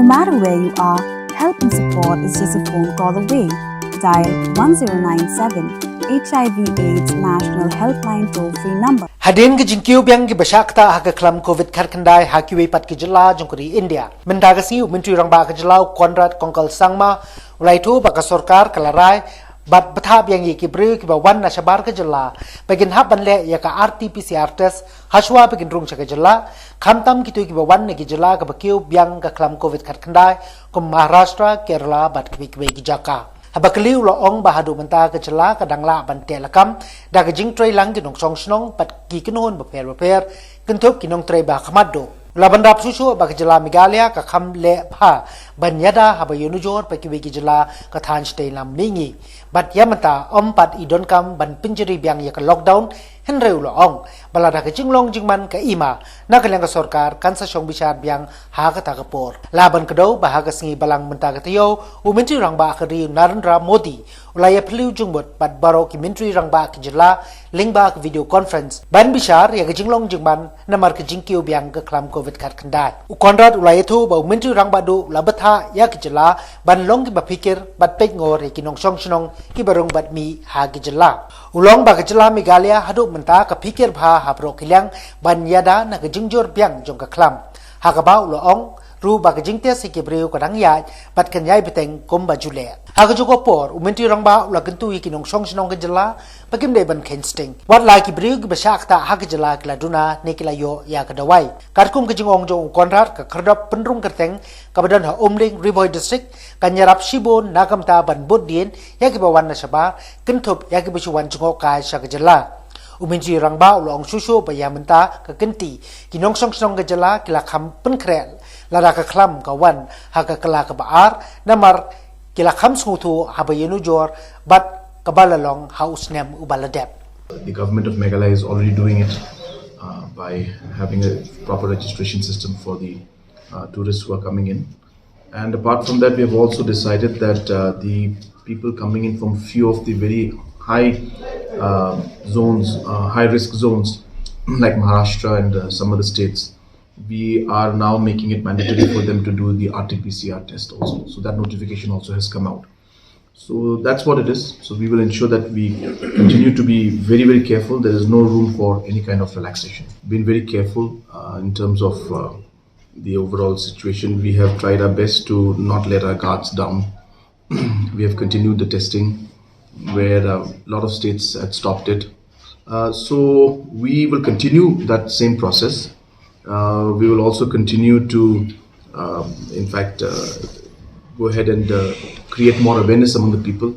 No matter where you are, help and support is just a phone call away. Dial 1097 HIV/AIDS National Helpline toll-free number. Hadin ke Kiwei biang ke Bashakta ha ke Khlam COVID khandai ha Kiwei pat ke Jylla jongkuri India. Mendaga siu menteri rangba ke Jylla Konrad Kongkal Sangma ulai tu ba ke Sorkar kelarai bat Bthah biang ye ke bru ke bawan na Shabar ke Jylla bagin hab banle ya ka Rtpcr test haswa bagin rung ke Jylla khamtam kitu ke bawan ne ke Jylla ke Kiwei biang ke Khlam COVID khandai ke Maharashtra Kerala bat ke Kiwei ke Jaka. Habakaliu lo ong bahadu menta ke Jylla ke dangla ban telakam da ke jing trei lang kinong song snong pat ki kinon beper kentup kinong trei ba khamado la bandap susu ba ke Jylla Meghalaya ka kham le pha ban yada haba yunujor pa Kiwei ke Jylla ka than stay lam ningi bat yamata om pat idon kam ban pinjeri biang ya ka lockdown henreu lo ong balada ke jinglong jingman ke ima na ke lang ka Sorkar kan sa song bisyar biang ha ka ta kapor laban kedo ba ha ka sngi balang menta ke tio u menteri rangba ke ri Narendra Modi ulaya peliu jungbot bat baro ki menteri rangba ke Jylla lingba ke video conference ban bisyar ya ke jinglong jingman namar ke jingkiu biang ke Khlam COVID khandai u Konrad ulaya tu ba menteri rangba du la Bthah ya ke Jylla ban long ki ba pikir bat pek ngor ki nong song snong ki barong bat mi ha ke Jylla ulong ba ke Jylla Meghalaya hadu menta ka pikir bha habro kilang ban yada na ke jingjor biang jong ka Khlam ha ka ba ulo ong ru ba ke jingte se ke breu ka dang ya bat kan yai beteng kom ba jule ha ka joko por umenti rang ba ula kentu ki nong song snong ke Jylla pakim de ban kensting wat la ki breu ba shak ta ha ke Jylla kla duna ne kila yo ya ka dawai karkum ke jingong jong Konrad ka khardap penrung kerteng ka badan ha umling Riboy district kan yarap shibon nakam ta ban bodien ya ki bawan na Shabar kentup ya ki bisuwan jongok ka sha ke Jylla umenji rangba ulong susu pa yamenta ka kenti kinong song song ke Jylla kila kham penkrel lada ka Khlam ka wan ha ka kala ka baar namar kila kham smutu ha ba yenu jor bat kabalalong house nem ubaladep. The government of Meghalaya is already doing it by having a proper registration system for the tourists who are coming in, and apart from that we have also decided that the people coming in from few of the very high zones, high risk zones like Maharashtra and some other states, we are now making it mandatory for them to do the Rtpcr test also. So that notification also has come out. So that's what it is. So we will ensure that we continue to be very, very careful. There is no room for any kind of relaxation. Been very careful in terms of the overall situation. We have tried our best to not let our guards down. We have continued the testing where a lot of states had stopped it. So we will continue that same process. We will also continue to, in fact, go ahead and create more awareness among the people.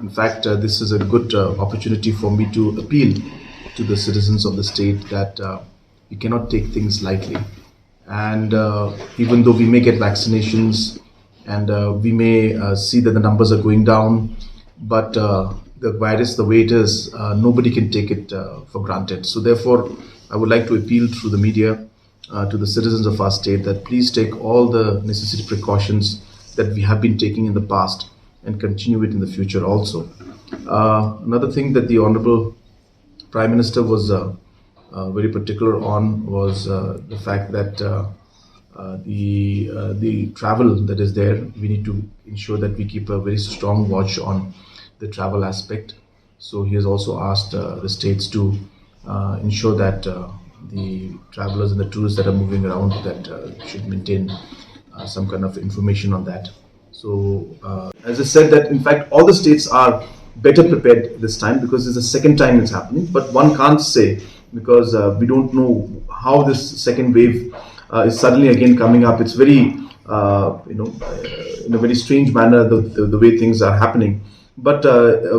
In fact, this is a good opportunity for me to appeal to the citizens of the state that we cannot take things lightly. And even though we may get vaccinations and we may see that the numbers are going down, but the virus, the way it is, nobody can take it for granted. So therefore, I would like to appeal through the media to the citizens of our state that please take all the necessary precautions that we have been taking in the past and continue it in the future also. Another thing that the Honorable Prime Minister was very particular on was the fact that the travel that is there, we need to ensure that we keep a very strong watch on the travel aspect. So he has also asked the states to ensure that the travelers and the tourists that are moving around that should maintain some kind of information on that. So as I said, that in fact all the states are better prepared this time because it's the second time it's happening, but one can't say because we don't know how this second wave is suddenly again coming up. It's very in a very strange manner the way things are happening, but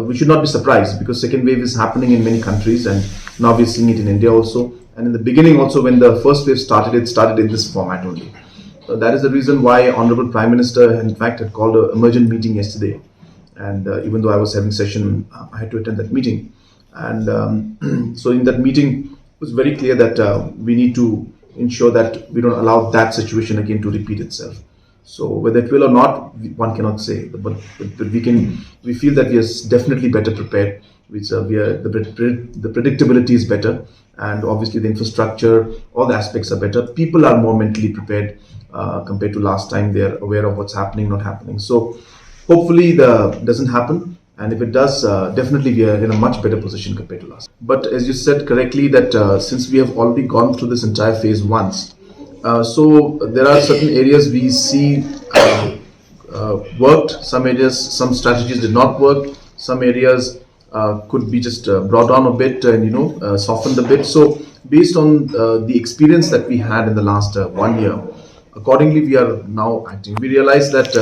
we should not be surprised because second wave is happening in many countries, and now we're seeing it in India also. And in the beginning also, when the first wave started, it started in this format only. So that is the reason why Honorable Prime Minister, in fact, had called an emergent meeting yesterday. And even though I was having session, I had to attend that meeting. And so in that meeting, it was very clear that we need to ensure that we don't allow that situation again to repeat itself. So whether it will or not, one cannot say. But we feel that we are definitely better prepared. The predictability is better, and obviously the infrastructure, all the aspects are better. People are more mentally prepared, compared to last time. They're aware of what's happening, not happening. So hopefully the doesn't happen. And if it does, definitely we are in a much better position compared to last. But as you said correctly, that since we have already gone through this entire phase once, so there are certain areas we see worked. Some areas, some strategies did not work. Some areas could be just brought down a bit and softened a bit. So based on the experience that we had in the last 1 year, accordingly we are now acting. We realize that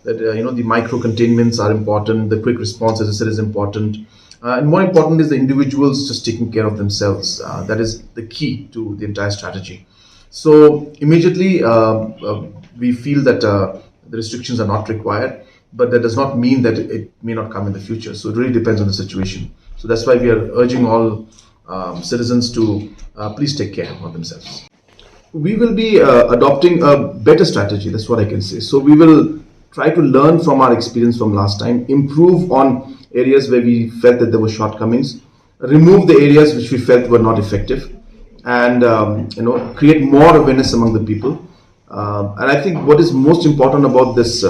the micro containments are important. The quick response, as I said, is important. And more important is the individuals just taking care of themselves. That is the key to the entire strategy. So immediately we feel that the restrictions are not required, but that does not mean that it may not come in the future. So it really depends on the situation. So that's why we are urging all citizens to please take care of themselves. We will be adopting a better strategy. That's what I can say. So we will try to learn from our experience from last time, improve on areas where we felt that there were shortcomings, remove the areas which we felt were not effective, and create more awareness among the people. And I think what is most important about this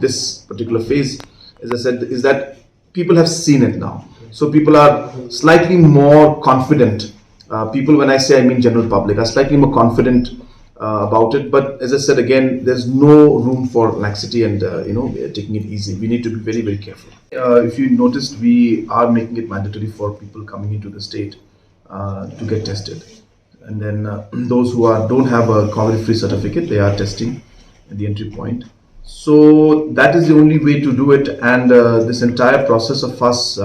this particular phase, as I said, is that people have seen it now. So people are slightly more confident. People, when I say, I mean general public, are slightly more confident about it. But as I said again, there's no room for laxity and taking it easy. We need to be very, very careful. If you noticed, we are making it mandatory for people coming into the state to get tested. And then those who don't have a COVID-free certificate, they are testing at the entry point. So that is the only way to do it. And this entire process of us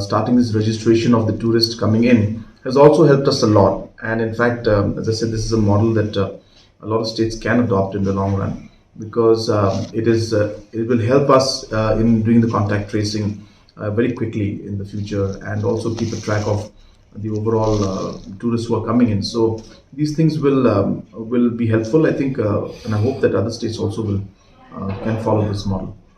starting this registration of the tourists coming in has also helped us a lot. And in fact, as I said, this is a model that a lot of states can adopt in the long run, because it will help us in doing the contact tracing very quickly in the future, and also keep a track of the overall tourists who are coming in. So these things will be helpful, I think, and I hope that other states also will can follow this model.